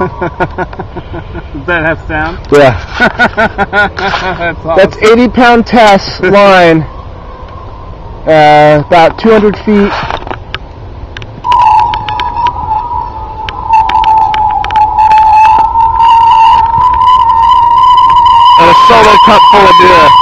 Does that have sound? Yeah. That's awesome. That's 80-pound test line. About 200 feet. And a solo cup full of beer.